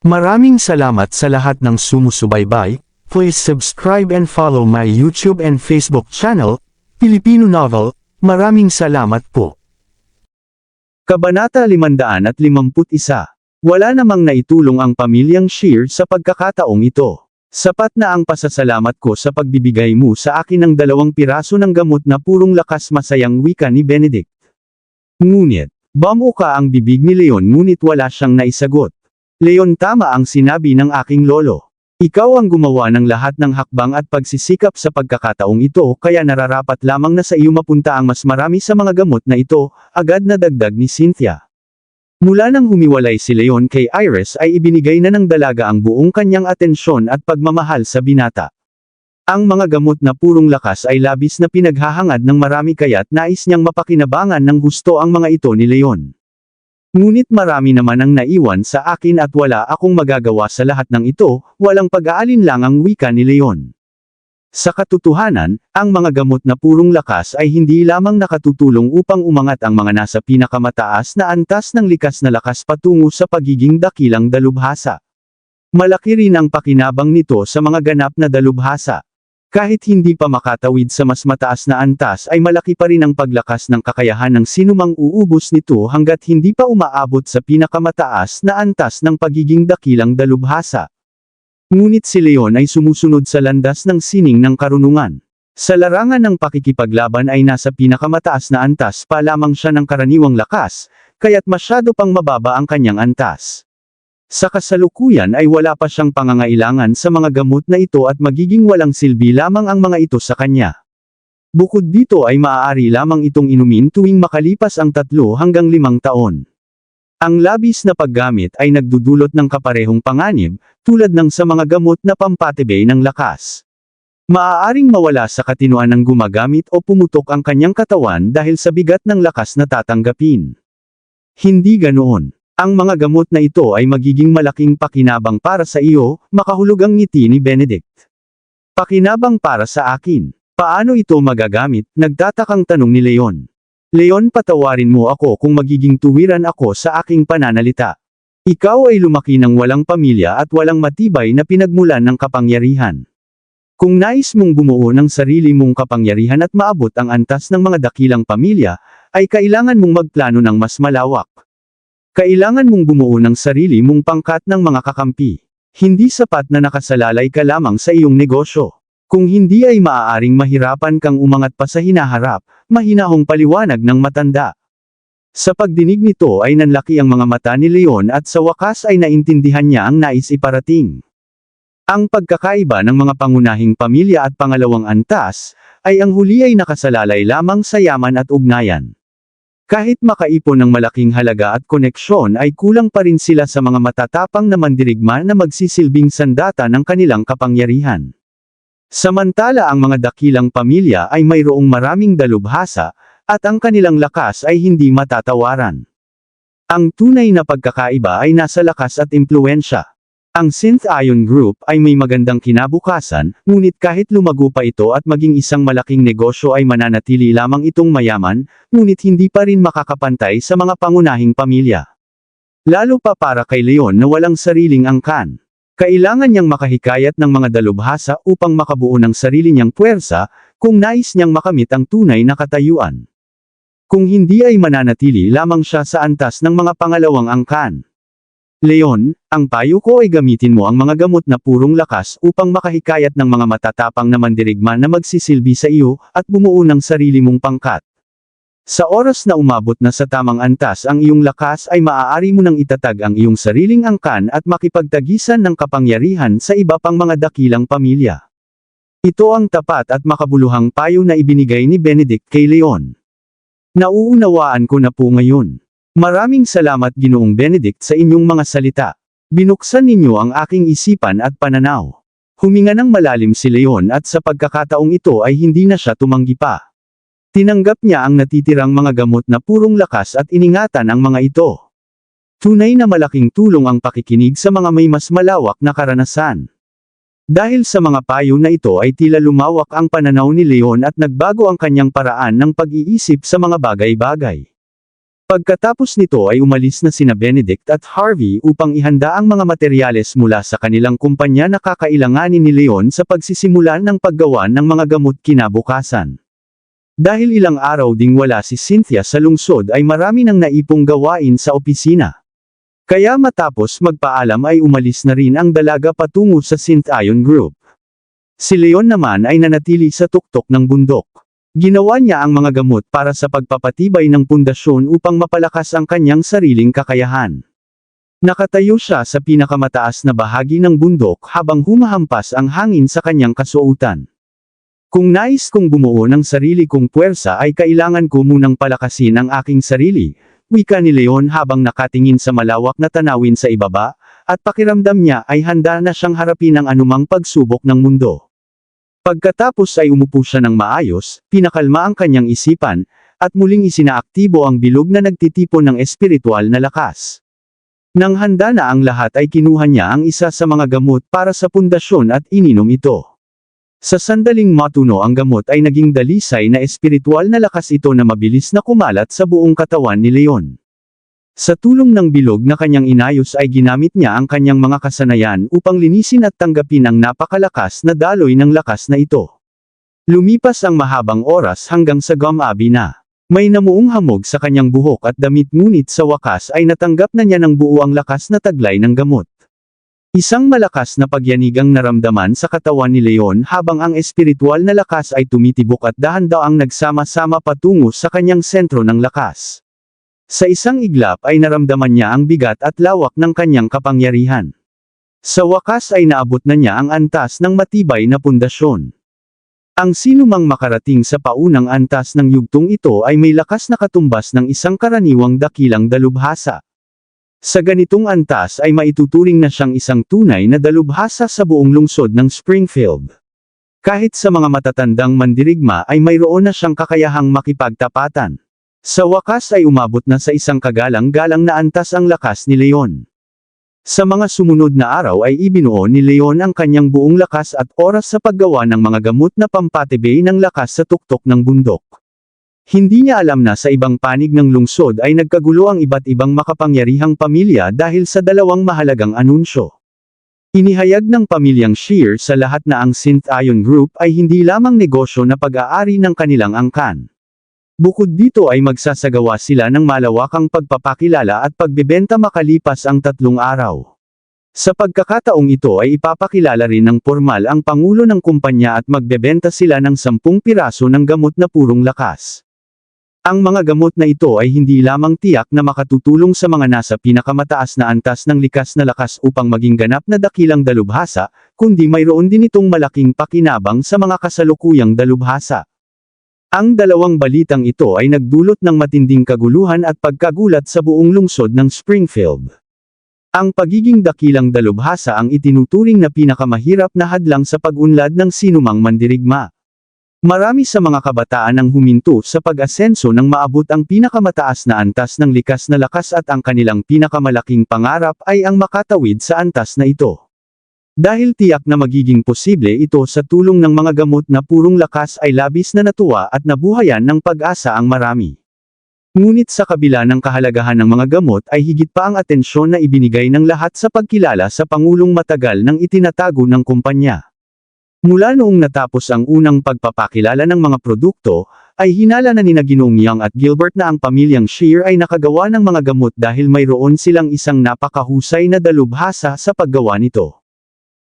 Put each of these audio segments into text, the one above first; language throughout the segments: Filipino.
Maraming salamat sa lahat ng sumusubaybay. Please subscribe and follow my YouTube and Facebook channel, Filipino Novel. Maraming salamat po. Kabanata 551. Wala namang naitulong ang pamilyang Shear sa pagkakataong ito. Sapat na ang pasasalamat ko sa pagbibigay mo sa akin ng 2 piraso ng gamot na purong lakas, masayang wika ni Benedict. Ngunit, bamuka ang bibig ni Leon ngunit wala siyang naisagot. Leon, tama ang sinabi ng aking lolo. Ikaw ang gumawa ng lahat ng hakbang at pagsisikap sa pagkakataong ito, kaya nararapat lamang na sa iyo mapunta ang mas marami sa mga gamot na ito, agad na dagdag ni Cynthia. Mula nang humiwalay si Leon kay Iris ay ibinigay na ng dalaga ang buong kanyang atensyon at pagmamahal sa binata. Ang mga gamot na purong lakas ay labis na pinaghahangad ng marami kaya't nais niyang mapakinabangan ng gusto ang mga ito ni Leon. Ngunit marami naman ang naiwan sa akin at wala akong magagawa sa lahat ng ito, walang pag-aalin lang ang wika ni Leon. Sa katotohanan, ang mga gamot na purong lakas ay hindi lamang nakatutulong upang umangat ang mga nasa pinakamataas na antas ng likas na lakas patungo sa pagiging dakilang dalubhasa. Malaki rin ang pakinabang nito sa mga ganap na dalubhasa. Kahit hindi pa makatawid sa mas mataas na antas ay malaki pa rin ang paglakas ng kakayahan ng sinumang uubos nito hanggat hindi pa umaabot sa pinakamataas na antas ng pagiging dakilang dalubhasa. Ngunit si Leon ay sumusunod sa landas ng sining ng karunungan. Sa larangan ng pakikipaglaban ay nasa pinakamataas na antas pa lamang siya ng karaniwang lakas, kaya't masyado pang mababa ang kanyang antas. Sa kasalukuyan ay wala pa siyang pangangailangan sa mga gamot na ito at magiging walang silbi lamang ang mga ito sa kanya. Bukod dito ay maaari lamang itong inumin tuwing makalipas ang 3 hanggang 5 taon. Ang labis na paggamit ay nagdudulot ng kaparehong panganib, tulad ng sa mga gamot na pampatibay ng lakas. Maaaring mawala sa katinoan ng gumagamit o pumutok ang kanyang katawan dahil sa bigat ng lakas na tatanggapin. Hindi ganoon. Ang mga gamot na ito ay magiging malaking pakinabang para sa iyo, makahulugang ngiti ni Benedict. Pakinabang para sa akin. Paano ito magagamit? Nagtatakang tanong ni Leon. Leon, patawarin mo ako kung magiging tuwiran ako sa aking pananalita. Ikaw ay lumaki ng walang pamilya at walang matibay na pinagmulan ng kapangyarihan. Kung nais mong bumuo ng sarili mong kapangyarihan at maabot ang antas ng mga dakilang pamilya, ay kailangan mong magplano ng mas malawak. Kailangan mong bumuo ng sarili mong pangkat ng mga kakampi. Hindi sapat na nakasalalay ka lamang sa iyong negosyo. Kung hindi ay maaaring mahirapan kang umangat pa sa hinaharap, mahinahong paliwanag ng matanda. Sa pagdinig nito ay nanlaki ang mga mata ni Leon at sa wakas ay naintindihan niya ang nais iparating. Ang pagkakaiba ng mga pangunahing pamilya at pangalawang antas, ay ang huli ay nakasalalay lamang sa yaman at ugnayan. Kahit makaipon ng malaking halaga at koneksyon ay kulang pa rin sila sa mga matatapang na mandirigma na magsisilbing sandata ng kanilang kapangyarihan. Samantala ang mga dakilang pamilya ay mayroong maraming dalubhasa, at ang kanilang lakas ay hindi matatawaran. Ang tunay na pagkakaiba ay nasa lakas at impluensya. Ang Synth Ion Group ay may magandang kinabukasan, ngunit kahit lumago pa ito at maging isang malaking negosyo ay mananatili lamang itong mayaman, ngunit hindi pa rin makakapantay sa mga pangunahing pamilya. Lalo pa para kay Leon na walang sariling angkan. Kailangan niyang makahikayat ng mga dalubhasa upang makabuo ng sarili niyang puwersa, kung nais niyang makamit ang tunay na katayuan. Kung hindi ay mananatili lamang siya sa antas ng mga pangalawang angkan. Leon, ang payo ko ay gamitin mo ang mga gamot na purong lakas upang makahikayat ng mga matatapang na mandirigma na magsisilbi sa iyo, at bumuo ng sarili mong pangkat. Sa oras na umabot na sa tamang antas ang iyong lakas ay maaari mo nang itatag ang iyong sariling angkan at makipagtagisan ng kapangyarihan sa iba pang mga dakilang pamilya. Ito ang tapat at makabuluhang payo na ibinigay ni Benedict kay Leon. Nauunawaan ko na po ngayon. Maraming salamat Ginoong Benedict sa inyong mga salita. Binuksan ninyo ang aking isipan at pananaw. Huminga ng malalim si Leon at sa pagkakataong ito ay hindi na siya tumanggi pa. Tinanggap niya ang natitirang mga gamot na purong lakas at iningatan ang mga ito. Tunay na malaking tulong ang pakikinig sa mga may mas malawak na karanasan. Dahil sa mga payo na ito ay tila lumawak ang pananaw ni Leon at nagbago ang kanyang paraan ng pag-iisip sa mga bagay-bagay. Pagkatapos nito ay umalis na sina Benedict at Harvey upang ihanda ang mga materyales mula sa kanilang kumpanya na kakailanganin ni Leon sa pagsisimula ng paggawa ng mga gamot kinabukasan. Dahil ilang araw ding wala si Cynthia sa lungsod ay marami nang naipong gawain sa opisina. Kaya matapos magpaalam ay umalis na rin ang dalaga patungo sa Synth Ion Group. Si Leon naman ay nanatili sa tuktok ng bundok. Ginawa niya ang mga gamot para sa pagpapatibay ng pundasyon upang mapalakas ang kanyang sariling kakayahan. Nakatayo siya sa pinakamataas na bahagi ng bundok habang humahampas ang hangin sa kanyang kasuotan. Kung nais kong bumuo ng sarili kong puwersa ay kailangan ko munang palakasin ang aking sarili, wika ni Leon habang nakatingin sa malawak na tanawin sa ibaba, at pakiramdam niya ay handa na siyang harapin ang anumang pagsubok ng mundo. Pagkatapos ay umupo siya ng maayos, pinakalma ang kanyang isipan, at muling isinaaktibo ang bilog na nagtitipon ng espiritual na lakas. Nang handa na ang lahat ay kinuha niya ang isa sa mga gamot para sa pundasyon at ininom ito. Sa sandaling matuno ang gamot ay naging dalisay na espiritual na lakas ito na mabilis na kumalat sa buong katawan ni Leon. Sa tulong ng bilog na kanyang inayos ay ginamit niya ang kanyang mga kasanayan upang linisin at tanggapin ang napakalakas na daloy ng lakas na ito. Lumipas ang mahabang oras hanggang sa gumabi na. May namuong hamog sa kanyang buhok at damit ngunit sa wakas ay natanggap na niya ng buo ang lakas na taglay ng gamot. Isang malakas na pagyanig ang naramdaman sa katawan ni Leon habang ang espiritual na lakas ay tumitibok at dahan-daang nagsama-sama patungo sa kanyang sentro ng lakas. Sa isang iglap ay naramdaman niya ang bigat at lawak ng kanyang kapangyarihan. Sa wakas ay naabot na niya ang antas ng matibay na pundasyon. Ang sinumang makarating sa paunang antas ng yugtong ito ay may lakas na katumbas ng isang karaniwang dakilang dalubhasa. Sa ganitong antas ay maituturing na siyang isang tunay na dalubhasa sa buong lungsod ng Springfield. Kahit sa mga matatandang mandirigma ay mayroon na siyang kakayahang makipagtapatan. Sa wakas ay umabot na sa isang kagalang-galang na antas ang lakas ni Leon. Sa mga sumunod na araw ay ibinuo ni Leon ang kanyang buong lakas at oras sa paggawa ng mga gamot na pampatibay ng lakas sa tuktok ng bundok. Hindi niya alam na sa ibang panig ng lungsod ay nagkagulo ang iba't ibang makapangyarihang pamilya dahil sa dalawang mahalagang anunsyo. Inihayag ng pamilyang Shear sa lahat na ang Synth Ion Group ay hindi lamang negosyo na pag-aari ng kanilang angkan. Bukod dito ay magsasagawa sila ng malawakang pagpapakilala at pagbebenta makalipas ang 3 araw. Sa pagkakataong ito ay ipapakilala rin ng pormal ang pangulo ng kumpanya at magbebenta sila ng 10 piraso ng gamot na purong lakas. Ang mga gamot na ito ay hindi lamang tiyak na makatutulong sa mga nasa pinakamataas na antas ng likas na lakas upang maging ganap na dakilang dalubhasa, kundi mayroon din itong malaking pakinabang sa mga kasalukuyang dalubhasa. Ang dalawang balitang ito ay nagdulot ng matinding kaguluhan at pagkagulat sa buong lungsod ng Springfield. Ang pagiging dakilang dalubhasa ang itinuturing na pinakamahirap na hadlang sa pag-unlad ng sinumang mandirigma. Marami sa mga kabataan ang huminto sa pag-asenso nang maabot ang pinakamataas na antas ng likas na lakas at ang kanilang pinakamalaking pangarap ay ang makatawid sa antas na ito. Dahil tiyak na magiging posible ito sa tulong ng mga gamot na purong lakas ay labis na natuwa at nabuhayan ng pag-asa ang marami. Ngunit sa kabila ng kahalagahan ng mga gamot ay higit pa ang atensyon na ibinigay ng lahat sa pagkilala sa pangulong matagal ng itinatago ng kumpanya. Mula noong natapos ang unang pagpapakilala ng mga produkto, ay hinala na nina Ginoong Young at Gilbert na ang pamilyang Shear ay nakagawa ng mga gamot dahil mayroon silang isang napakahusay na dalubhasa sa paggawa nito.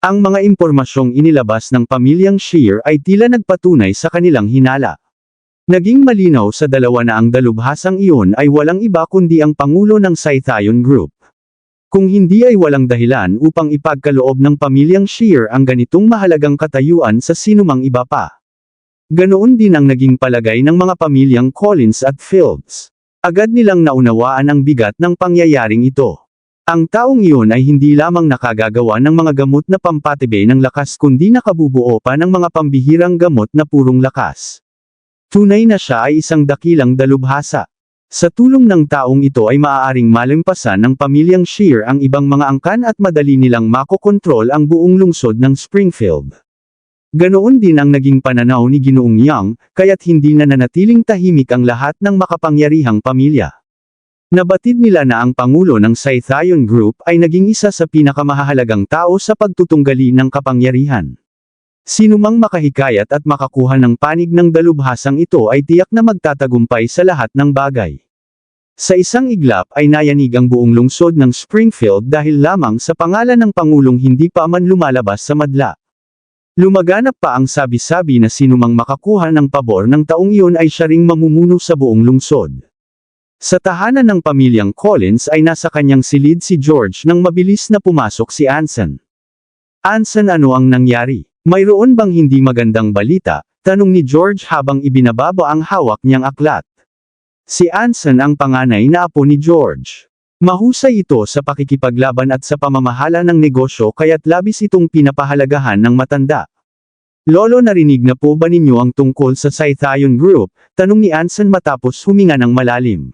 Ang mga impormasyong inilabas ng pamilyang Shear ay tila nagpatunay sa kanilang hinala. Naging malinaw sa dalawa na ang dalubhasang iyon ay walang iba kundi ang pangulo ng Synth Ion Group. Kung hindi ay walang dahilan upang ipagkaloob ng pamilyang Shear ang ganitong mahalagang katayuan sa sinumang iba pa. Ganoon din ang naging palagay ng mga pamilyang Collins at Fields. Agad nilang naunawaan ang bigat ng pangyayaring ito. Ang taong iyon ay hindi lamang nakagagawa ng mga gamot na pampatibay ng lakas kundi nakabubuo pa ng mga pambihirang gamot na purong lakas. Tunay na siya ay isang dakilang dalubhasa. Sa tulong ng taong ito ay maaaring malampasan ng pamilyang Shear ang ibang mga angkan at madali nilang makokontrol ang buong lungsod ng Springfield. Ganoon din ang naging pananaw ni Ginoong Young, kaya't hindi na nanatiling tahimik ang lahat ng makapangyarihang pamilya. Nabatid nila na ang pangulo ng Scythian Group ay naging isa sa pinakamahalagang tao sa pagtutunggali ng kapangyarihan. Sinumang makahikayat at makakuha ng panig ng dalubhasang ito ay tiyak na magtatagumpay sa lahat ng bagay. Sa isang iglap ay nayanig ang buong lungsod ng Springfield dahil lamang sa pangalan ng Pangulong hindi pa man lumalabas sa madla. Lumaganap pa ang sabi-sabi na sinumang makakuha ng pabor ng taong iyon ay siya ring mamumuno sa buong lungsod. Sa tahanan ng pamilyang Collins ay nasa kanyang silid si George nang mabilis na pumasok si Anson. Anson, ano ang nangyari? Mayroon bang hindi magandang balita? Tanong ni George habang ibinababa ang hawak niyang aklat. Si Anson ang panganay na apo ni George. Mahusay ito sa pakikipaglaban at sa pamamahala ng negosyo kaya't labis itong pinapahalagahan ng matanda. Lolo, narinig na po ba ninyo ang tungkol sa Scythian Group? Tanong ni Anson matapos huminga ng malalim.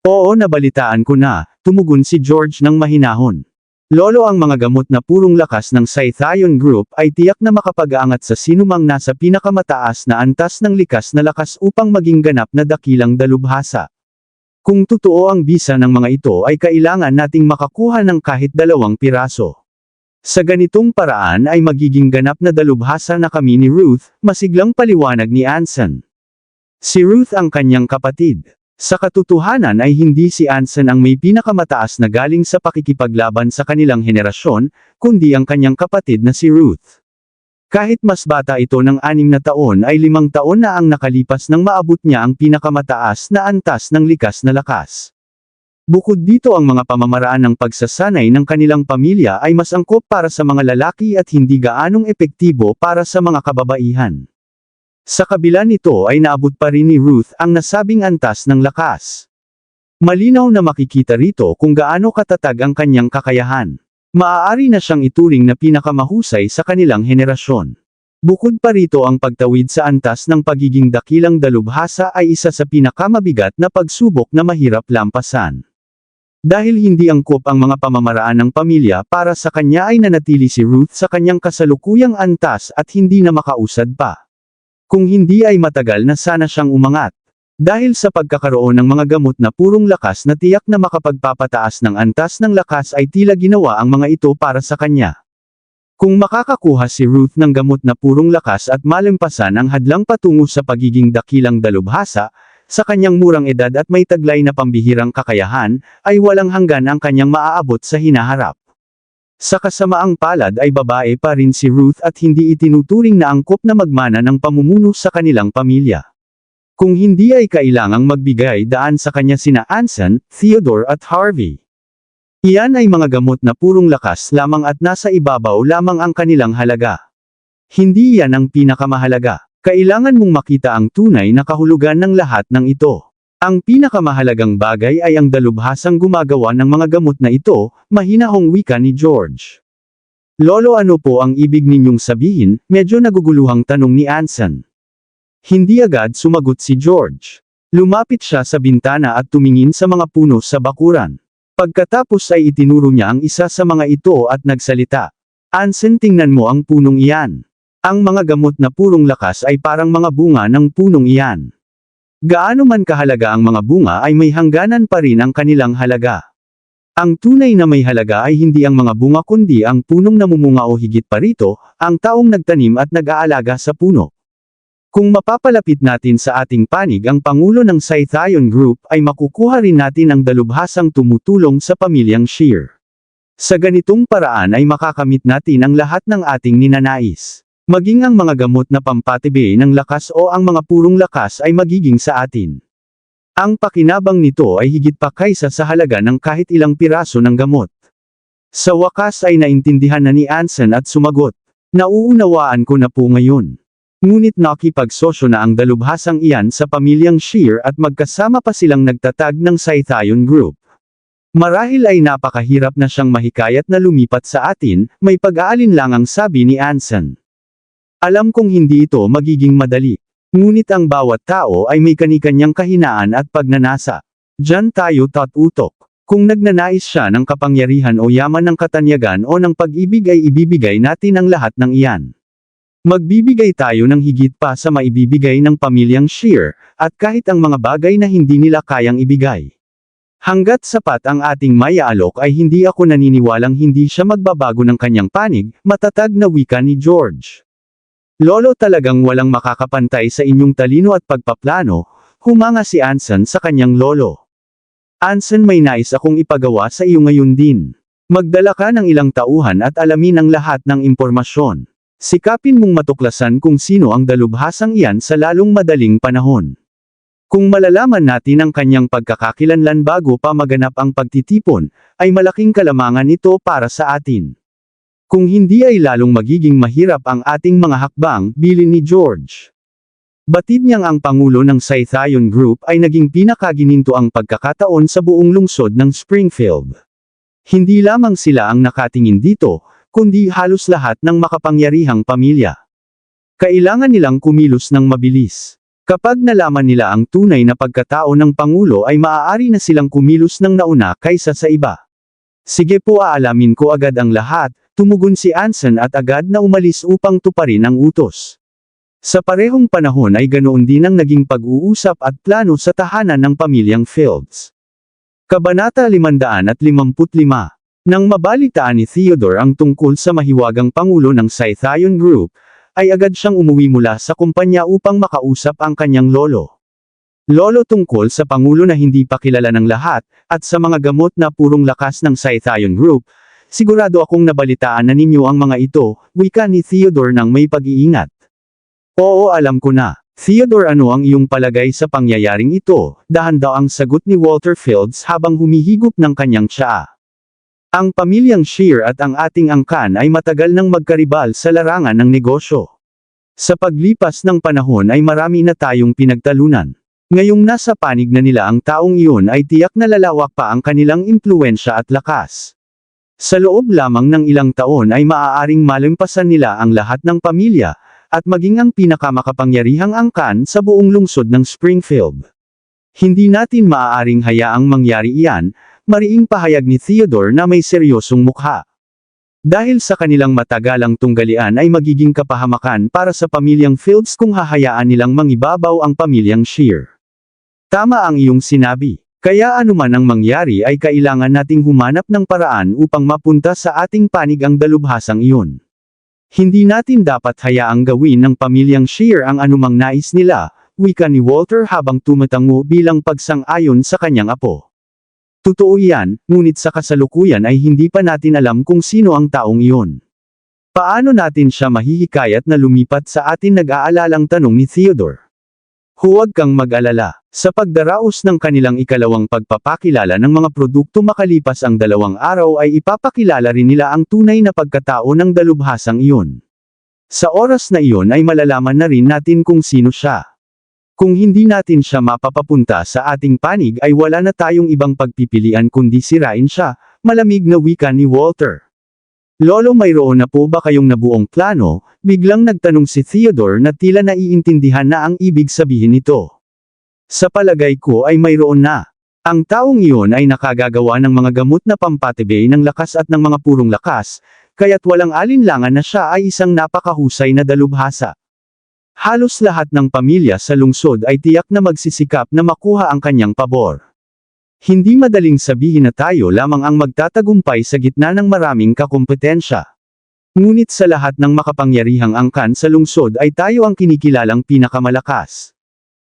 Oo, nabalitaan ko na, tumugon si George ng mahinahon. Lolo, ang mga gamot na purong lakas ng Scythian Group ay tiyak na makapag-aangat sa sinumang nasa pinakamataas na antas ng likas na lakas upang maging ganap na dakilang dalubhasa. Kung totoo ang bisa ng mga ito ay kailangan nating makakuha ng kahit 2 piraso. Sa ganitong paraan ay magiging ganap na dalubhasa na kami ni Ruth, masiglang paliwanag ni Anson. Si Ruth ang kanyang kapatid. Sa katotohanan ay hindi si Anson ang may pinakamataas na galing sa pakikipaglaban sa kanilang henerasyon, kundi ang kanyang kapatid na si Ruth. Kahit mas bata ito ng 6 na taon ay 5 taon na ang nakalipas nang maabot niya ang pinakamataas na antas ng likas na lakas. Bukod dito, ang mga pamamaraan ng pagsasanay ng kanilang pamilya ay mas angkop para sa mga lalaki at hindi gaanong epektibo para sa mga kababaihan. Sa kabila nito ay naabot pa rin ni Ruth ang nasabing antas ng lakas. Malinaw na makikita rito kung gaano katatag ang kanyang kakayahan. Maaari na siyang ituring na pinakamahusay sa kanilang henerasyon. Bukod pa rito, ang pagtawid sa antas ng pagiging dakilang dalubhasa ay isa sa pinakamabigat na pagsubok na mahirap lampasan. Dahil hindi angkop ang mga pamamaraan ng pamilya para sa kanya ay nanatili si Ruth sa kanyang kasalukuyang antas at hindi na makausad pa. Kung hindi ay matagal na sana siyang umangat. Dahil sa pagkakaroon ng mga gamot na purong lakas na tiyak na makapagpapataas ng antas ng lakas ay tila ginawa ang mga ito para sa kanya. Kung makakakuha si Ruth ng gamot na purong lakas at malampasan ang hadlang patungo sa pagiging dakilang dalubhasa, sa kanyang murang edad at may taglay na pambihirang kakayahan, ay walang hanggan ang kanyang maaabot sa hinaharap. Sa kasamaang palad ay babae pa rin si Ruth at hindi itinuturing na angkop na magmana ng pamumuno sa kanilang pamilya. Kung hindi ay kailangang magbigay daan sa kanya sina Anson, Theodore at Harvey. Iyan ay mga gamot na purong lakas lamang at nasa ibabaw lamang ang kanilang halaga. Hindi yan ang pinakamahalaga. Kailangan mong makita ang tunay na kahulugan ng lahat ng ito. Ang pinakamahalagang bagay ay ang dalubhasang gumagawa ng mga gamot na ito, mahinahong wika ni George. Lolo, ano po ang ibig ninyong sabihin? Medyo naguguluhang tanong ni Anson. Hindi agad sumagot si George. Lumapit siya sa bintana at tumingin sa mga puno sa bakuran. Pagkatapos ay itinuro niya ang isa sa mga ito at nagsalita. Anson, tingnan mo ang punong iyan. Ang mga gamot na purong lakas ay parang mga bunga ng punong iyan. Gaano man kahalaga ang mga bunga ay may hangganan pa rin ang kanilang halaga. Ang tunay na may halaga ay hindi ang mga bunga kundi ang punong namumunga o higit pa rito, ang taong nagtanim at nag-aalaga sa puno. Kung mapapalapit natin sa ating panig ang pangulo ng Scythian Group ay makukuha rin natin ang dalubhasang tumutulong sa pamilyang Shear. Sa ganitong paraan ay makakamit natin ang lahat ng ating ninanais. Maging ang mga gamot na pampatibay ng lakas o ang mga purong lakas ay magiging sa atin. Ang pakinabang nito ay higit pa kaysa sa halaga ng kahit ilang piraso ng gamot. Sa wakas ay naintindihan na ni Anson at sumagot. Nauunawaan ko na po ngayon. Ngunit nakipagsosyo na ang dalubhasang iyan sa pamilyang Shear at magkasama pa silang nagtatag ng Scythian Group. Marahil ay napakahirap na siyang mahikayat na lumipat sa atin, may pag-aalinlangang sabi ni Anson. Alam kong hindi ito magiging madali. Ngunit ang bawat tao ay may kani-kanyang kahinaan at pagnanasa. Diyan tayo tatutok. Kung nagnanais siya ng kapangyarihan o yaman ng katanyagan o ng pag-ibig ay ibibigay natin ang lahat ng iyan. Magbibigay tayo ng higit pa sa maibibigay ng pamilyang Shear, at kahit ang mga bagay na hindi nila kayang ibigay. Hanggat sapat ang ating maiaalok ay hindi ako naniniwalang hindi siya magbabago ng kanyang panig, matatag na wika ni George. Lolo, talagang walang makakapantay sa inyong talino at pagpaplano, humanga si Anson sa kanyang lolo. Anson, may nais akong ipagawa sa iyo ngayon din. Magdala ka ng ilang tauhan at alamin ang lahat ng impormasyon. Sikapin mong matuklasan kung sino ang dalubhasang iyan sa lalong madaling panahon. Kung malalaman natin ang kanyang pagkakakilanlan bago pa maganap ang pagtitipon, ay malaking kalamangan ito para sa atin. Kung hindi ay lalong magiging mahirap ang ating mga hakbang, bilin ni George. Batid niyang ang pangulo ng Scythian Group ay naging pinakaginintoang pagkakataon sa buong lungsod ng Springfield. Hindi lamang sila ang nakatingin dito, kundi halos lahat ng makapangyarihang pamilya. Kailangan nilang kumilos ng mabilis. Kapag nalaman nila ang tunay na pagkatao ng Pangulo ay maaari na silang kumilos ng nauna kaysa sa iba. Sige po, aalamin ko agad ang lahat, tumugon si Anson at agad na umalis upang tuparin ang utos. Sa parehong panahon ay ganoon din ang naging pag-uusap at plano sa tahanan ng pamilyang Fields. Kabanata 555. Nang mabalitaan ni Theodore ang tungkol sa mahiwagang Pangulo ng Scythian Group, ay agad siyang umuwi mula sa kumpanya upang makausap ang kanyang lolo. Lolo, tungkol sa Pangulo na hindi pa kilala ng lahat, at sa mga gamot na purong lakas ng Scythian Group, sigurado akong nabalitaan na ninyo ang mga ito, wika ni Theodore nang may pag-iingat. Oo, alam ko na. Theodore, ano ang iyong palagay sa pangyayaring ito? Dahan-daw ang sagot ni Walter Fields habang humihigop ng kanyang tsaa. Ang pamilyang Shear at ang ating angkan ay matagal nang magkaribal sa larangan ng negosyo. Sa paglipas ng panahon ay marami na tayong pinagtalunan. Ngayong nasa panig na nila ang taong iyon ay tiyak na lalawak pa ang kanilang impluwensya at lakas. Sa loob lamang ng ilang taon ay maaaring malampasan nila ang lahat ng pamilya, at maging ang pinakamakapangyarihang angkan sa buong lungsod ng Springfield. Hindi natin maaaring hayaang mangyari iyan, mariing pahayag ni Theodore na may seryosong mukha. Dahil sa kanilang matagalang tunggalian ay magiging kapahamakan para sa pamilyang Fields kung hahayaan nilang mangibabaw ang pamilyang Shear. Tama ang iyong sinabi. Kaya anuman ang mangyari ay kailangan nating humanap ng paraan upang mapunta sa ating panig ang dalubhasang iyon. Hindi natin dapat hayaang gawin ng pamilyang Shear ang anumang nais nila, wika ni Walter habang tumatango bilang pagsang-ayon sa kanyang apo. Totoo yan, ngunit sa kasalukuyan ay hindi pa natin alam kung sino ang taong iyon. Paano natin siya mahihikayat na lumipat sa atin, nag-aalalang tanong ni Theodore. Huwag kang mag-alala. Sa pagdaraos ng kanilang ikalawang pagpapakilala ng mga produkto makalipas ang 2 araw ay ipapakilala rin nila ang tunay na pagkatao ng dalubhasang iyon. Sa oras na iyon ay malalaman na rin natin kung sino siya. Kung hindi natin siya mapapapunta sa ating panig ay wala na tayong ibang pagpipilian kundi sirain siya, malamig na wika ni Walter. Lolo, mayroon na po ba kayong nabuong plano? Biglang nagtanong si Theodore na tila naiintindihan na ang ibig sabihin nito. Sa palagay ko ay mayroon na. Ang taong iyon ay nakagagawa ng mga gamot na pampatibay ng lakas at ng mga purong lakas, kaya't walang alinlangan na siya ay isang napakahusay na dalubhasa. Halos lahat ng pamilya sa lungsod ay tiyak na magsisikap na makuha ang kanyang pabor. Hindi madaling sabihin na tayo lamang ang magtatagumpay sa gitna ng maraming kakumpetensya. Ngunit sa lahat ng makapangyarihang angkan sa lungsod ay tayo ang kinikilalang pinakamalakas.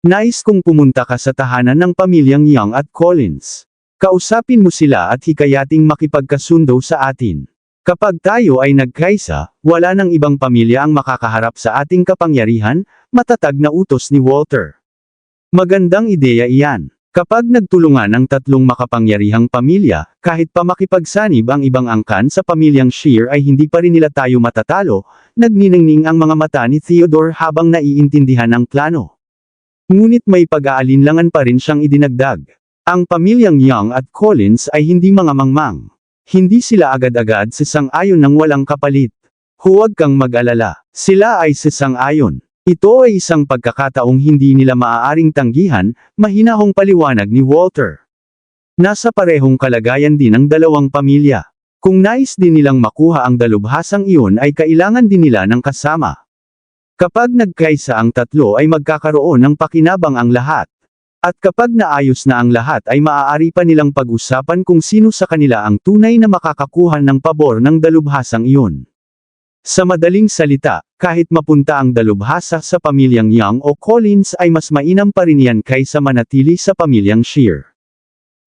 Nais kong pumunta ka sa tahanan ng pamilyang Young at Collins. Kausapin mo sila at hikayating makipagkasundo sa atin. Kapag tayo ay nagkaisa, wala nang ibang pamilya ang makakaharap sa ating kapangyarihan, matatag na utos ni Walter. Magandang ideya iyan. Kapag nagtulungan ang tatlong makapangyarihang pamilya, kahit pa makipagsanib ang ibang angkan sa pamilyang Shear ay hindi pa rin nila tayo matatalo, nagniningning ang mga mata ni Theodore habang naiintindihan ang plano. Ngunit may pag-aalinlangan pa rin siyang idinagdag. Ang pamilyang Young at Collins ay hindi mga mangmang. Hindi sila agad-agad sasang-ayon ng walang kapalit. Huwag kang mag-alala. Sila ay sasang-ayon. Ito ay isang pagkakataong hindi nila maaaring tanggihan, mahinahong paliwanag ni Walter. Nasa parehong kalagayan din ang dalawang pamilya. Kung nais din nilang makuha ang dalubhasang iyon ay kailangan din nila ng kasama. Kapag nagkaisa ang tatlo ay magkakaroon ng pakinabang ang lahat. At kapag naayos na ang lahat ay maaari pa nilang pag-usapan kung sino sa kanila ang tunay na makakakuha ng pabor ng dalubhasang iyon. Sa madaling salita, kahit mapunta ang dalubhasa sa pamilyang Young o Collins ay mas mainam pa rin yan kaysa manatili sa pamilyang Shear.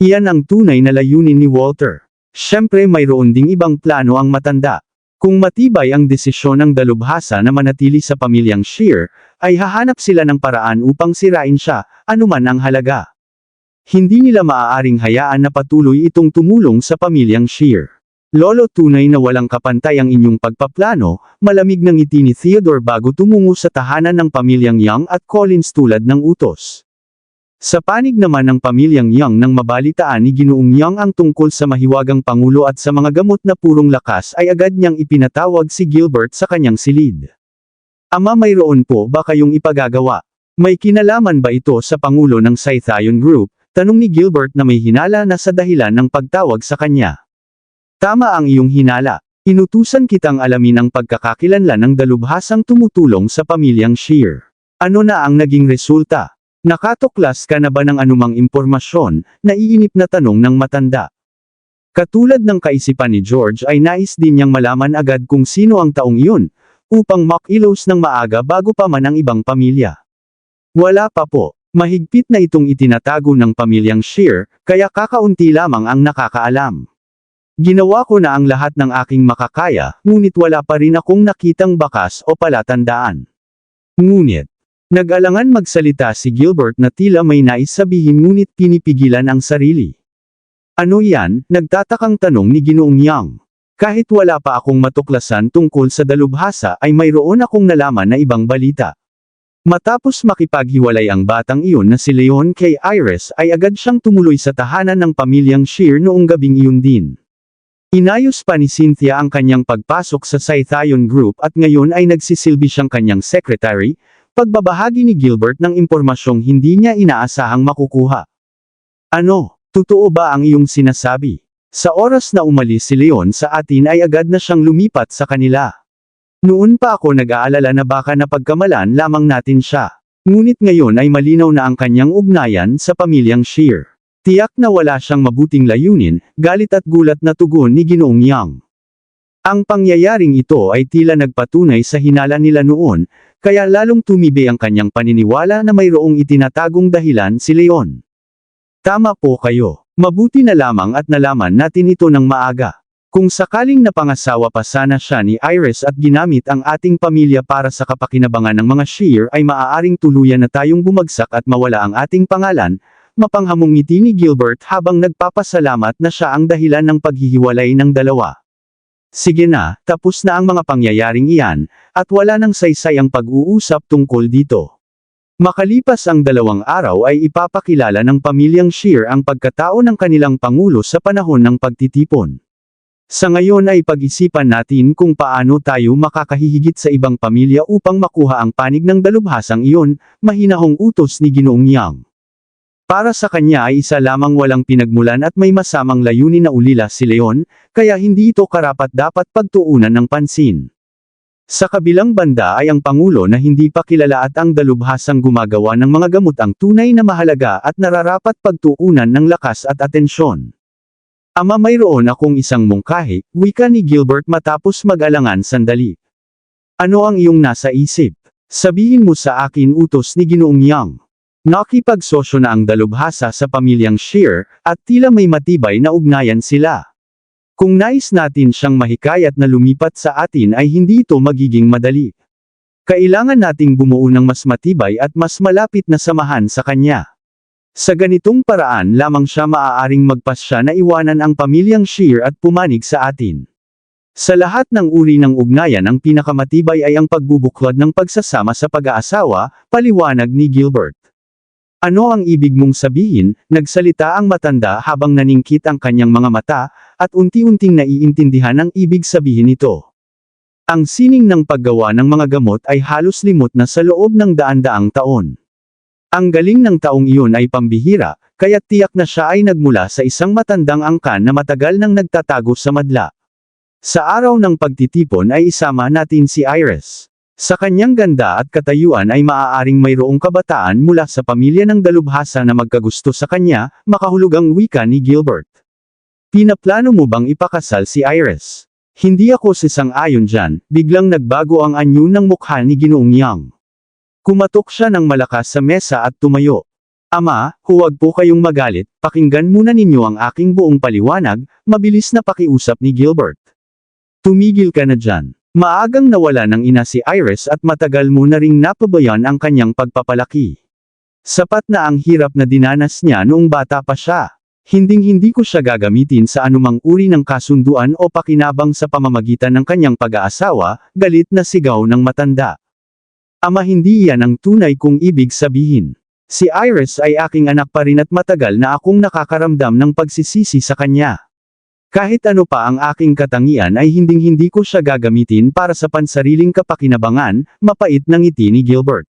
Iyan ang tunay na layunin ni Walter. Siyempre mayroon ding ibang plano ang matanda. Kung matibay ang desisyon ng dalubhasa na manatili sa pamilyang Shear, ay hahanap sila ng paraan upang sirain siya, anuman ang halaga. Hindi nila maaaring hayaan na patuloy itong tumulong sa pamilyang Shear. Lolo, tunay na walang kapantay ang inyong pagpaplano, malamig ng ngiti ni Theodore bago tumungo sa tahanan ng pamilyang Young at Collins tulad ng utos. Sa panig naman ng pamilyang Young nang mabalitaan ni Ginoong Young ang tungkol sa mahiwagang pangulo at sa mga gamot na purong lakas ay agad niyang ipinatawag si Gilbert sa kanyang silid. Ama, mayroon po ba kayong ipagagawa? May kinalaman ba ito sa pangulo ng Scythian Group? Tanong ni Gilbert na may hinala na sa dahilan ng pagtawag sa kanya. Tama ang iyong hinala. Inutusan kitang alamin ang pagkakakilanlan ng dalubhasang tumutulong sa pamilyang Shear. Ano na ang naging resulta? Nakatuklas ka na ba ng anumang impormasyon? Naiinip na tanong ng matanda. Katulad ng kaisipan ni George ay nais din niyang malaman agad kung sino ang taong iyon, upang makilos ng maaga bago pa man ang ibang pamilya. Wala pa po. Mahigpit na itong itinatago ng pamilyang Shear, kaya kakaunti lamang ang nakakaalam. Ginawa ko na ang lahat ng aking makakaya, ngunit wala pa rin akong nakitang bakas o palatandaan. Ngunit, nag-alangan magsalita si Gilbert na tila may nais sabihin ngunit pinipigilan ang sarili. Ano yan? Nagtatakang tanong ni Ginoong Young. Kahit wala pa akong matuklasan tungkol sa dalubhasa ay mayroon akong nalaman na ibang balita. Matapos makipaghiwalay ang batang iyon na si Leon kay Iris ay agad siyang tumuloy sa tahanan ng pamilyang Shear noong gabing iyon din. Inayos pa ni Cynthia ang kanyang pagpasok sa Scythian Group at ngayon ay nagsisilbi siyang kanyang secretary, pagbabahagi ni Gilbert ng impormasyong hindi niya inaasahang makukuha. Ano, totoo ba ang iyong sinasabi? Sa oras na umalis si Leon sa atin ay agad na siyang lumipat sa kanila. Noon pa ako nag-aalala na baka napagkamalan lamang natin siya. Ngunit ngayon ay malinaw na ang kanyang ugnayan sa pamilyang Shear. Tiyak na wala siyang mabuting layunin, galit at gulat na tugon ni Ginoong Young. Ang pangyayaring ito ay tila nagpatunay sa hinala nila noon, kaya lalong tumibe ang kanyang paniniwala na mayroong itinatagong dahilan si Leon. Tama po kayo. Mabuti na lamang at nalaman natin ito ng maaga. Kung sakaling napangasawa pa sana siya ni Iris at ginamit ang ating pamilya para sa kapakinabangan ng mga Shear ay maaaring tuluyan na tayong bumagsak at mawala ang ating pangalan, mapanghamong ngiti ni Gilbert habang nagpapasalamat na siya ang dahilan ng paghihiwalay ng dalawa. Sige na, tapos na ang mga pangyayaring iyan, at wala nang saysay ang pag-uusap tungkol dito. Makalipas ang 2 araw ay ipapakilala ng pamilyang Shear ang pagkatao ng kanilang pangulo sa panahon ng pagtitipon. Sa ngayon ay pag-isipan natin kung paano tayo makakahihigit sa ibang pamilya upang makuha ang panig ng dalubhasang iyon, mahinahong utos ni Ginoong Young. Para sa kanya ay isa lamang walang pinagmulan at may masamang layunin na ulila si Leon, kaya hindi ito karapat-dapat pagtuunan ng pansin. Sa kabilang banda ay ang Pangulo na hindi pa kilala at ang dalubhasang gumagawa ng mga gamot ang tunay na mahalaga at nararapat pagtuunan ng lakas at atensyon. Ama, mayroon akong isang mungkahi, wika ni Gilbert matapos mag-alangan sandali. Ano ang iyong nasa isip? Sabihin mo sa akin, utos ni Ginoong Young. Nakipagsosyo na ang dalubhasa sa pamilyang Shear, at tila may matibay na ugnayan sila. Kung nais natin siyang mahikayat na lumipat sa atin ay hindi ito magiging madali. Kailangan nating bumuo ng mas matibay at mas malapit na samahan sa kanya. Sa ganitong paraan lamang siya maaaring magpasya na iwanan ang pamilyang Shear at pumanig sa atin. Sa lahat ng uri ng ugnayan ang pinakamatibay ay ang pagbubuklod ng pagsasama sa pag-aasawa, paliwanag ni Gilbert. Ano ang ibig mong sabihin? Nagsalita ang matanda habang naningkit ang kanyang mga mata, at unti-unting naiintindihan ang ibig sabihin nito. Ang sining ng paggawa ng mga gamot ay halos limot na sa loob ng daan-daang taon. Ang galing ng taong iyon ay pambihira, kaya't tiyak na siya ay nagmula sa isang matandang angkan na matagal nang nagtatago sa madla. Sa araw ng pagtitipon ay isama natin si Iris. Sa kanyang ganda at katayuan ay maaaring mayroong kabataan mula sa pamilya ng dalubhasa na magkagusto sa kanya, makahulog ang wika ni Gilbert. Pinaplano mo bang ipakasal si Iris? Hindi ako sisang-ayon dyan, biglang nagbago ang anyo ng mukha ni Ginoong Yang. Kumatok siya ng malakas sa mesa at tumayo. Ama, huwag po kayong magalit, pakinggan muna ninyo ang aking buong paliwanag, mabilis na pakiusap ni Gilbert. Tumigil ka na dyan. Maagang nawala ng ina si Iris at matagal mo na ring napabayan ang kanyang pagpapalaki. Sapat na ang hirap na dinanas niya noong bata pa siya. Hinding-hindi ko siya gagamitin sa anumang uri ng kasunduan o pakinabang sa pamamagitan ng kanyang pag-aasawa, galit na sigaw ng matanda. Ama, hindi iyan ang tunay kong ibig sabihin. Si Iris ay aking anak pa rin at matagal na akong nakakaramdam ng pagsisisi sa kanya. Kahit ano pa ang aking katangian ay hinding-hindi ko siya gagamitin para sa pansariling kapakinabangan, mapait ng ngiti ni Gilbert.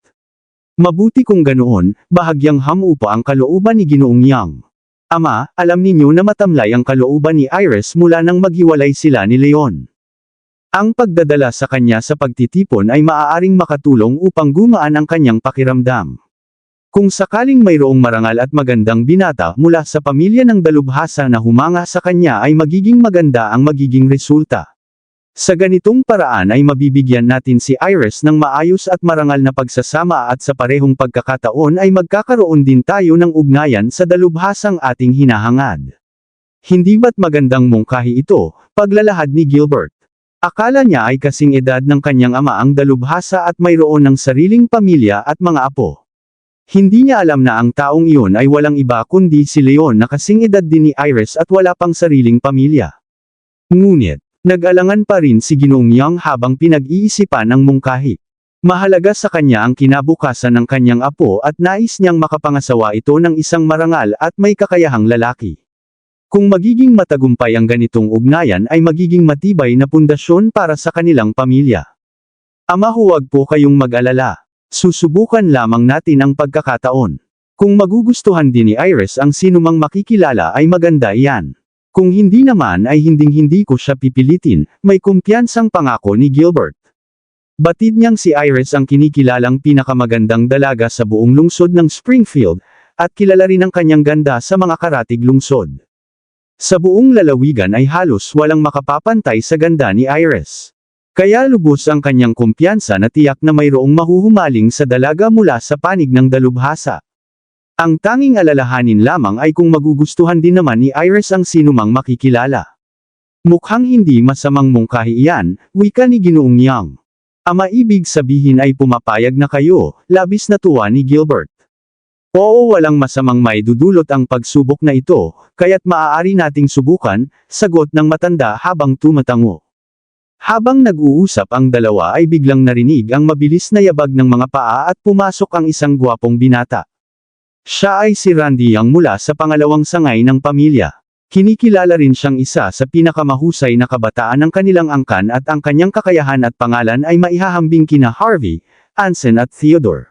Mabuti kung ganoon, bahagyang hamupa ang kalooban ni Ginoong Yang. Ama, alam ninyo na matamlay ang kalooban ni Iris mula nang maghiwalay sila ni Leon. Ang pagdadala sa kanya sa pagtitipon ay maaaring makatulong upang gumaan ang kanyang pakiramdam. Kung sakaling mayroong marangal at magandang binata mula sa pamilya ng dalubhasa na humanga sa kanya ay magiging maganda ang magiging resulta. Sa ganitong paraan ay mabibigyan natin si Iris ng maayos at marangal na pagsasama at sa parehong pagkakataon ay magkakaroon din tayo ng ugnayan sa dalubhasang ating hinahangad. Hindi ba't magandang mungkahi ito, paglalahad ni Gilbert? Akala niya ay kasing edad ng kanyang ama ang dalubhasa at mayroon ng sariling pamilya at mga apo. Hindi niya alam na ang taong iyon ay walang iba kundi si Leon na kasing edad din ni Iris at wala pang sariling pamilya. Ngunit, nag-alangan pa rin si Ginoong Yang habang pinag-iisipan ng mungkahi. Mahalaga sa kanya ang kinabukasan ng kanyang apo at nais niyang makapangasawa ito ng isang marangal at may kakayahang lalaki. Kung magiging matagumpay ang ganitong ugnayan ay magiging matibay na pundasyon para sa kanilang pamilya. Ama, huwag po kayong mag-alala. Susubukan lamang natin ang pagkakataon. Kung magugustuhan din ni Iris ang sinumang makikilala ay maganda iyan. Kung hindi naman ay hinding-hindi ko siya pipilitin, may kumpiyansang pangako ni Gilbert. Batid niyang si Iris ang kinikilalang pinakamagandang dalaga sa buong lungsod ng Springfield, at kilala rin ang kanyang ganda sa mga karatig lungsod. Sa buong lalawigan ay halos walang makapapantay sa ganda ni Iris. Kaya lubos ang kanyang kumpiyansa na tiyak na mayroong mahuhumaling sa dalaga mula sa panig ng dalubhasa. Ang tanging alalahanin lamang ay kung magugustuhan din naman ni Iris ang sinumang makikilala. Mukhang hindi masamang mungkahi iyan, wika ni Ginoong Yang. Ama, ibig sabihin ay pumapayag na kayo, labis na tuwa ni Gilbert. Oo, walang masamang maidudulot ang pagsubok na ito, kaya't maaari nating subukan, sagot ng matanda habang tumatango. Habang nag-uusap ang dalawa ay biglang narinig ang mabilis na yabag ng mga paa at pumasok ang isang gwapong binata. Siya ay si Randy Yang mula sa pangalawang sangay ng pamilya. Kinikilala rin siyang isa sa pinakamahusay na kabataan ng kanilang angkan at ang kanyang kakayahan at pangalan ay maihahambing kina Harvey, Anson at Theodore.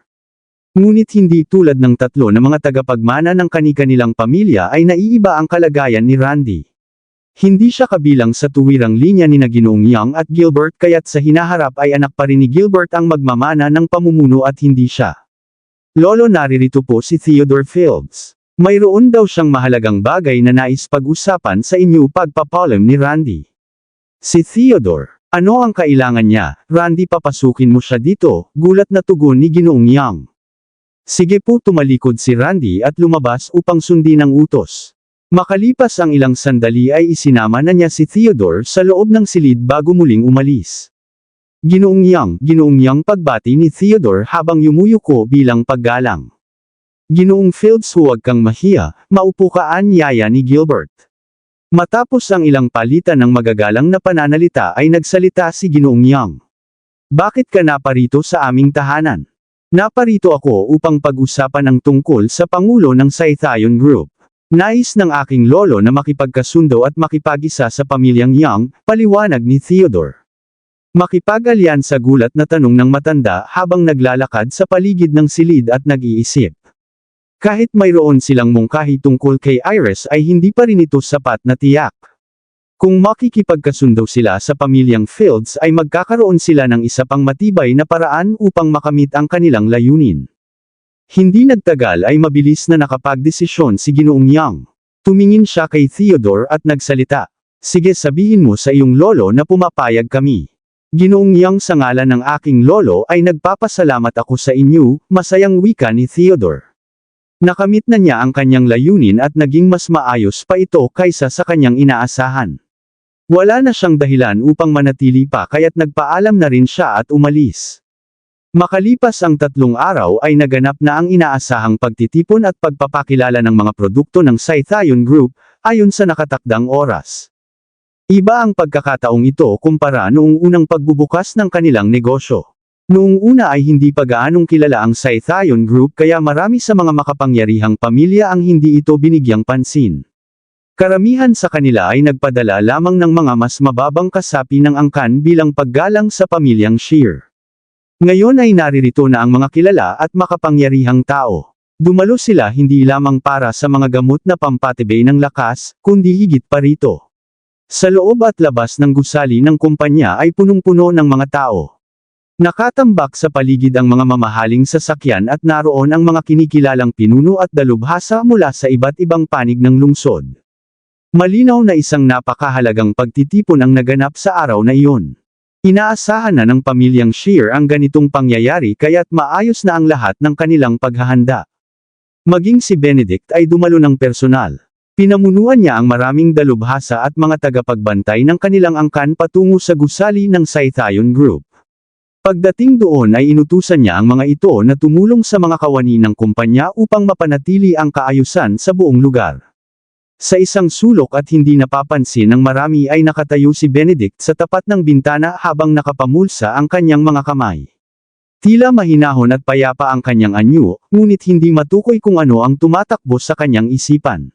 Ngunit hindi tulad ng tatlo na mga tagapagmana ng kani-kanilang pamilya ay naiiba ang kalagayan ni Randy. Hindi siya kabilang sa tuwirang linya ni Ginoong Yang at Gilbert kaya't sa hinaharap ay anak pa rin ni Gilbert ang magmamana ng pamumuno at hindi siya. Lolo, naririto po si Theodore Fields. Mayroon daw siyang mahalagang bagay na nais pag-usapan sa inyo pagpapalam ni Randy. Si Theodore, ano ang kailangan niya? Randy, papasukin mo siya dito, gulat na tugon ni Ginoong Yang. Sige po, tumalikod si Randy at lumabas upang sundin ang utos. Makalipas ang ilang sandali ay isinama na niya si Theodore sa loob ng silid bago muling umalis. Ginoong Yang, pagbati ni Theodore habang yumuyuko bilang paggalang. Ginoong Fields, huwag kang mahiya, maupo ka, anyaya ni Gilbert. Matapos ang ilang palitan ng magagalang na pananalita ay nagsalita si Ginoong Yang. Bakit ka naparito sa aming tahanan? Naparito ako upang pag-usapan ang tungkol sa Pangulo ng Saythayon Group. Nais ng aking lolo na makipagkasundo at makipag-isa sa pamilyang Yang, paliwanag ni Theodore. Makipag-alyansa, gulat na tanong ng matanda habang naglalakad sa paligid ng silid at nag-iisip. Kahit mayroon silang mungkahi tungkol kay Iris ay hindi pa rin ito sapat na tiyak. Kung makikipagkasundo sila sa pamilyang Fields ay magkakaroon sila ng isa pang matibay na paraan upang makamit ang kanilang layunin. Hindi nagtagal ay mabilis na nakapagdesisyon si Ginoong Yang. Tumingin siya kay Theodore at nagsalita. Sige, sabihin mo sa iyong lolo na pumapayag kami. Ginoong Yang, sa ngalan ng aking lolo ay nagpapasalamat ako sa inyo, masayang wika ni Theodore. Nakamit na niya ang kanyang layunin at naging mas maayos pa ito kaysa sa kanyang inaasahan. Wala na siyang dahilan upang manatili pa kaya't nagpaalam na rin siya at umalis. Makalipas ang 3 araw ay naganap na ang inaasahang pagtitipon at pagpapakilala ng mga produkto ng Scythian Group, ayon sa nakatakdang oras. Iba ang pagkakataong ito kumpara noong unang pagbubukas ng kanilang negosyo. Noong una ay hindi pa gaanong kilala ang Scythian Group kaya marami sa mga makapangyarihang pamilya ang hindi ito binigyang pansin. Karamihan sa kanila ay nagpadala lamang ng mga mas mababang kasapi ng angkan bilang paggalang sa pamilyang Shear. Ngayon ay naririto na ang mga kilala at makapangyarihang tao. Dumalo sila hindi lamang para sa mga gamot na pampatibay ng lakas, kundi higit pa rito. Sa loob at labas ng gusali ng kumpanya ay punong-puno ng mga tao. Nakatambak sa paligid ang mga mamahaling sasakyan at naroon ang mga kinikilalang pinuno at dalubhasa mula sa iba't ibang panig ng lungsod. Malinaw na isang napakahalagang pagtitipon ang naganap sa araw na iyon. Inaasahan na ng pamilyang Shear ang ganitong pangyayari kaya't maayos na ang lahat ng kanilang paghahanda. Maging si Benedict ay dumalo ng personal. Pinamunuan niya ang maraming dalubhasa at mga tagapagbantay ng kanilang angkan patungo sa gusali ng Scythian Group. Pagdating doon ay inutusan niya ang mga ito na tumulong sa mga kawani ng kumpanya upang mapanatili ang kaayusan sa buong lugar. Sa isang sulok at hindi napapansin ng marami ay nakatayo si Benedict sa tapat ng bintana habang nakapamulsa ang kanyang mga kamay. Tila mahinahon at payapa ang kanyang anyo, ngunit hindi matukoy kung ano ang tumatakbo sa kanyang isipan.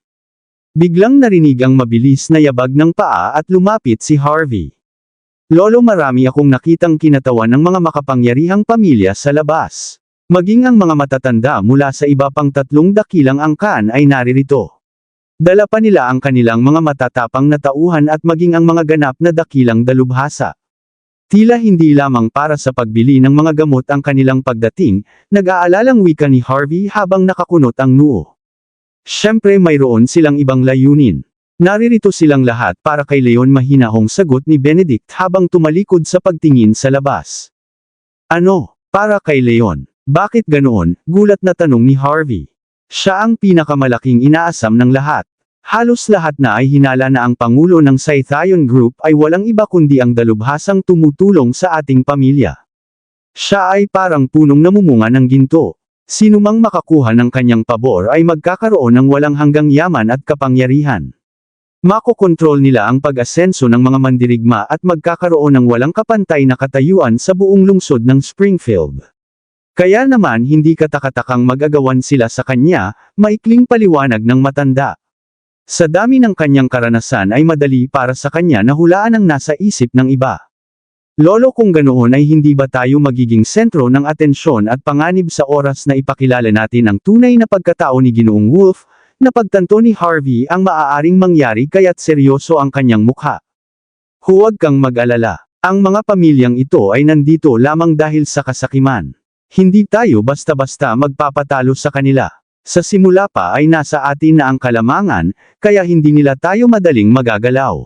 Biglang narinig ang mabilis na yabag ng paa at lumapit si Harvey. Lolo, marami akong nakitang kinatawan ng mga makapangyarihang pamilya sa labas. Maging ang mga matatanda mula sa iba pang 3 dakilang angkan ay naririto. Dala pa nila ang kanilang mga matatapang na tauhan at maging ang mga ganap na dakilang dalubhasa. Tila hindi lamang para sa pagbili ng mga gamot ang kanilang pagdating, nag-aalalang wika ni Harvey habang nakakunot ang noo. Siyempre mayroon silang ibang layunin. Naririto silang lahat para kay Leon, mahinahong sagot ni Benedict habang tumalikod sa pagtingin sa labas. Ano? Para kay Leon? Bakit ganoon? Gulat na tanong ni Harvey. Siya ang pinakamalaking inaasam ng lahat. Halos lahat na ay hinala na ang pangulo ng Scythian Group ay walang iba kundi ang dalubhasang tumutulong sa ating pamilya. Siya ay parang punong namumunga ng ginto. Sinumang makakuha ng kanyang pabor ay magkakaroon ng walang hanggang yaman at kapangyarihan. Makokontrol nila ang pag-asenso ng mga mandirigma at magkakaroon ng walang kapantay na katayuan sa buong lungsod ng Springfield. Kaya naman hindi katakatakang magagawan sila sa kanya, maikling paliwanag ng matanda. Sa dami ng kanyang karanasan ay madali para sa kanya na hulaan ang nasa isip ng iba. Lolo, kung ganoon ay hindi ba tayo magiging sentro ng atensyon at panganib sa oras na ipakilala natin ang tunay na pagkatao ni Ginoong Wolf? Napagtanto ni Harvey ang maaaring mangyari kaya't seryoso ang kanyang mukha. Huwag kang mag-alala. Ang mga pamilyang ito ay nandito lamang dahil sa kasakiman. Hindi tayo basta-basta magpapatalo sa kanila. Sa simula pa ay nasa atin na ang kalamangan, kaya hindi nila tayo madaling magagalaw.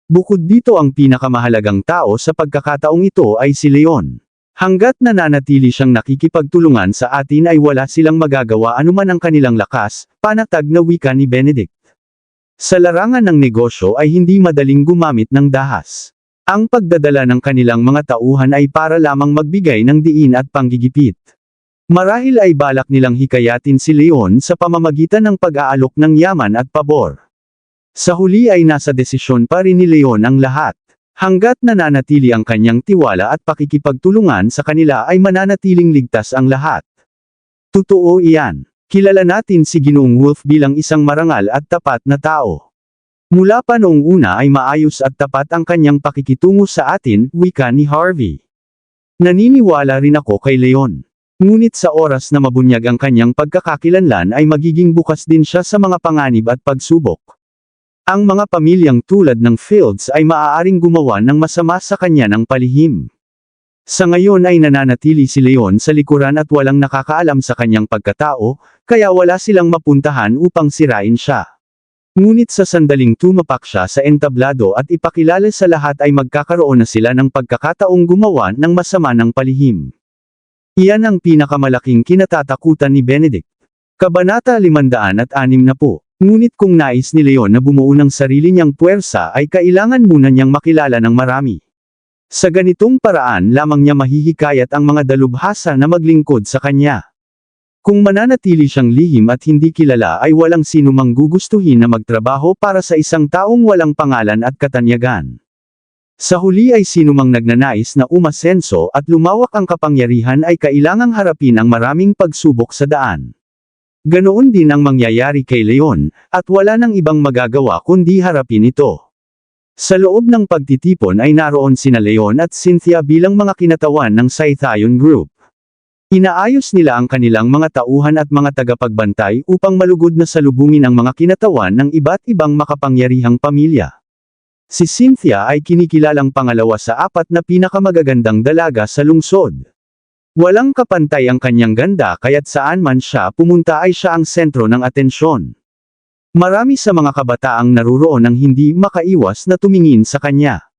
Bukod dito, ang pinakamahalagang tao sa pagkakataong ito ay si Leon. Hanggat nananatili siyang nakikipagtulungan sa atin ay wala silang magagawa anuman ang kanilang lakas, panatag na wika ni Benedict. Sa larangan ng negosyo ay hindi madaling gumamit ng dahas. Ang pagdadala ng kanilang mga tauhan ay para lamang magbigay ng diin at panggigipit. Marahil ay balak nilang hikayatin si Leon sa pamamagitan ng pag-aalok ng yaman at pabor. Sa huli ay nasa desisyon pa rin ni Leon ang lahat. Hanggat nananatili ang kanyang tiwala at pakikipagtulungan sa kanila ay mananatiling ligtas ang lahat. Totoo iyan. Kilala natin si Ginoong Wolf bilang isang marangal at tapat na tao. Mula pa noong una ay maayos at tapat ang kanyang pakikitungo sa atin, wika ni Harvey. Naniniwala rin ako kay Leon. Ngunit sa oras na mabunyag ang kanyang pagkakakilanlan ay magiging bukas din siya sa mga panganib at pagsubok. Ang mga pamilyang tulad ng Fields ay maaaring gumawa ng masama sa kanya ng palihim. Sa ngayon ay nananatili si Leon sa likuran at walang nakakaalam sa kanyang pagkatao, kaya wala silang mapuntahan upang sirain siya. Ngunit sa sandaling tumapak siya sa entablado at ipakilala sa lahat ay magkakaroon na sila ng pagkakataong gumawa ng masama ng palihim. Iyan ang pinakamalaking kinatatakutan ni Benedict. Kabanata 560. Ngunit kung nais ni Leon na bumuo ng sarili niyang puwersa ay kailangan muna niyang makilala ng marami. Sa ganitong paraan lamang niya mahihikayat ang mga dalubhasa na maglingkod sa kanya. Kung mananatili siyang lihim at hindi kilala ay walang sino mang gugustuhin na magtrabaho para sa isang taong walang pangalan at katanyagan. Sa huli ay sino mang nagnanais na umasenso at lumawak ang kapangyarihan ay kailangang harapin ang maraming pagsubok sa daan. Ganoon din ang mangyayari kay Leon, at wala nang ibang magagawa kundi harapin ito. Sa loob ng pagtitipon ay naroon sina Leon at Cynthia bilang mga kinatawan ng Scythian Group. Inaayos nila ang kanilang mga tauhan at mga tagapagbantay upang malugod na salubungin ang mga kinatawan ng iba't ibang makapangyarihang pamilya. Si Cynthia ay kinikilalang pangalawa sa 4 na pinakamagagandang dalaga sa lungsod. Walang kapantay ang kanyang ganda kaya't saan man siya pumunta ay siya ang sentro ng atensyon. Marami sa mga kabataang naruroon ang hindi makaiwas na tumingin sa kanya.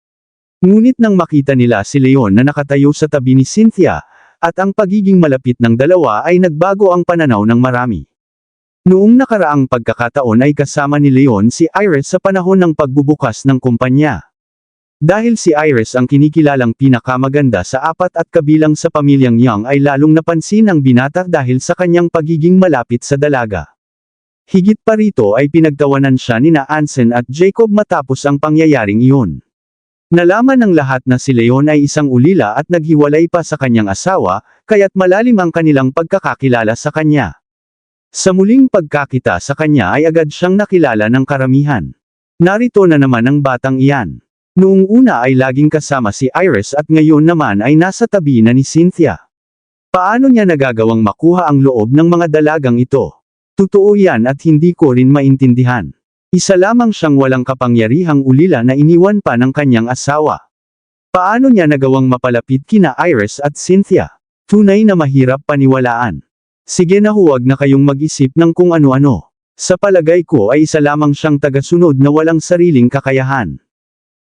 Ngunit nang makita nila si Leon na nakatayo sa tabi ni Cynthia, at ang pagiging malapit ng dalawa ay nagbago ang pananaw ng marami. Noong nakaraang pagkakataon ay kasama ni Leon si Iris sa panahon ng pagbubukas ng kumpanya. Dahil si Iris ang kinikilalang pinakamaganda sa 4 at kabilang sa pamilyang Young ay lalong napansin ang binata dahil sa kanyang pagiging malapit sa dalaga. Higit pa rito ay pinagtawanan siya nina Anson at Jacob matapos ang pangyayaring iyon. Nalaman ng lahat na si Leon ay isang ulila at naghiwalay pa sa kanyang asawa, kaya't malalim ang kanilang pagkakakilala sa kanya. Sa muling pagkakita sa kanya ay agad siyang nakilala ng karamihan. Narito na naman ang batang iyan. Noong una ay laging kasama si Iris at ngayon naman ay nasa tabi na ni Cynthia. Paano niya nagagawang makuha ang loob ng mga dalagang ito? Totoo yan at hindi ko rin maintindihan. Isa lamang siyang walang kapangyarihang ulila na iniwan pa ng kanyang asawa. Paano niya nagawang mapalapit kina Iris at Cynthia? Tunay na mahirap paniwalaan. Sige na huwag na kayong mag-isip ng kung ano-ano. Sa palagay ko ay isa lamang siyang tagasunod na walang sariling kakayahan.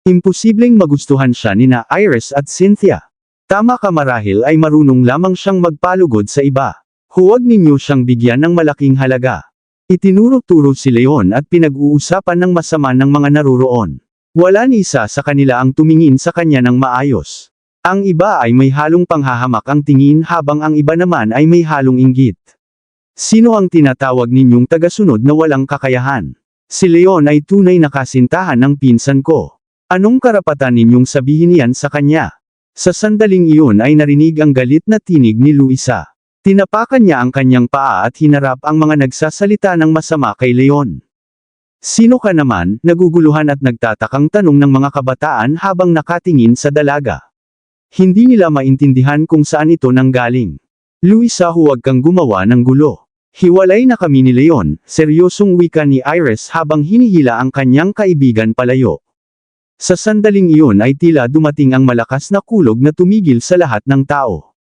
Imposibleng magustuhan siya nina Iris at Cynthia. Tama ka marahil ay marunong lamang siyang magpalugod sa iba. Huwag ninyo siyang bigyan ng malaking halaga. Itinuro-turo si Leon at pinag-uusapan ng masama ng mga naruroon. Wala ni isa sa kanila ang tumingin sa kanya ng maayos. Ang iba ay may halong panghahamak ang tingin habang ang iba naman ay may halong inggit. Sino ang tinatawag ninyong tagasunod na walang kakayahan? Si Leon ay tunay na kasintahan ng pinsan ko. Anong karapatan ninyong sabihin yan sa kanya? Sa sandaling iyon ay narinig ang galit na tinig ni Luisa. Tinapakan niya ang kanyang paa at hinarap ang mga nagsasalita ng masama kay Leon. Sino ka naman? Naguguluhan at nagtatakang tanong ng mga kabataan habang nakatingin sa dalaga. Hindi nila maintindihan kung saan ito nanggaling. Luisa, huwag kang gumawa ng gulo. Hiwalay na kami ni Leon, seryosong wika ni Iris habang hinihila ang kanyang kaibigan palayo. Sa sandaling iyon ay tila dumating ang malakas na kulog na tumigil sa lahat ng tao.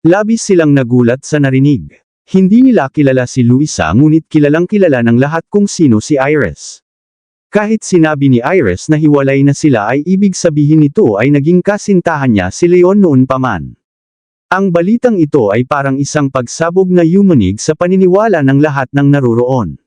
Labis silang nagulat sa narinig. Hindi nila kilala si Luisa ngunit kilalang kilala ng lahat kung sino si Iris. Kahit sinabi ni Iris na hiwalay na sila ay ibig sabihin nito ay naging kasintahan niya si Leon noon pa man. Ang balitang ito ay parang isang pagsabog na yumanig sa paniniwala ng lahat ng naruroon.